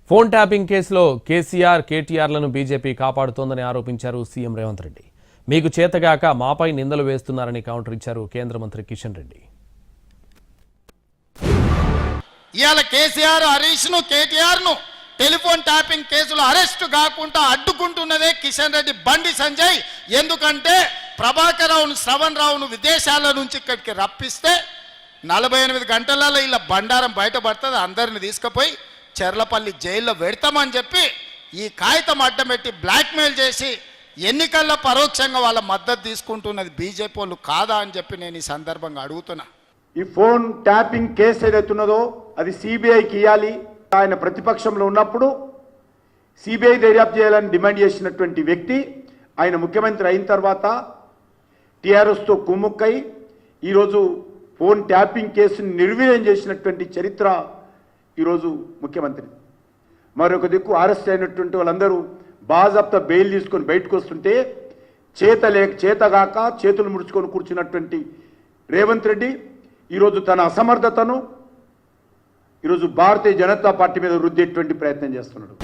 Phone tapping కేసులో KCR కేటీఆర్లను BJP కాపాడుతోందని ఆరోపించారు CM Revanth Reddy. మీకు చేతగాక మాపై నిందలు వేస్తున్నారని కౌంటర్ ఇచ్చారు కేంద్ర మంత్రి కిషన్ రెడ్డి. ఇయాల కేసీఆర్ హరీష్ ను కేటీఆర్ ను టెలిఫోన్ ట్యాపింగ్ కేసులో అరెస్ట్ కాకుండా అడ్డుకుంటున్నదే కిషన్ రెడ్డి బండి సంజయ్. ఎందుకంటే ప్రభాకర్ రావును శ్రవణ్ రావును విదేశాల నుంచి ఇక్కడికి రప్పిస్తే 48 గంటలలో ఇలా బండారం బయటపడుతుంది, అందరిని తీసుకుపోయి చెర్లపల్లి జైల్లో పెడతామని చెప్పి ఈ కాగితం అడ్డం పెట్టి బ్లాక్మెయిల్ చేసి ఎన్నికల్లో పరోక్షంగా వాళ్ళ మద్దతు తీసుకుంటున్నది బీజేపీ వాళ్ళు కాదా అని చెప్పి నేను ఈ సందర్భంగా అడుగుతున్నా. ఈ ఫోన్ ట్యాపింగ్ కేసు ఏదైతున్నదో అది సిబిఐకి ఇవ్వాలి. ఆయన ప్రతిపక్షంలో ఉన్నప్పుడు సిబిఐ దర్యాప్తు చేయాలని డిమాండ్ చేసినటువంటి వ్యక్తి ఆయన ముఖ్యమంత్రి అయిన తర్వాత టీఆర్ఎస్తో కుమ్ముక్కై ఈరోజు ఫోన్ ట్యాపింగ్ కేసుని నిర్వీర్యం చేసినటువంటి చరిత్ర ఈరోజు ముఖ్యమంత్రి. మరొక దిక్కు అరెస్ట్ అయినటువంటి వాళ్ళందరూ బాజాప్తా బెయిల్ తీసుకొని బయటకు వస్తుంటే చేతగాక చేతులు ముడుచుకొని కూర్చున్నటువంటి రేవంత్ రెడ్డి ఈరోజు తన అసమర్థతను ఈరోజు భారతీయ జనతా పార్టీ మీద రుద్దేటువంటి ప్రయత్నం చేస్తున్నాడు.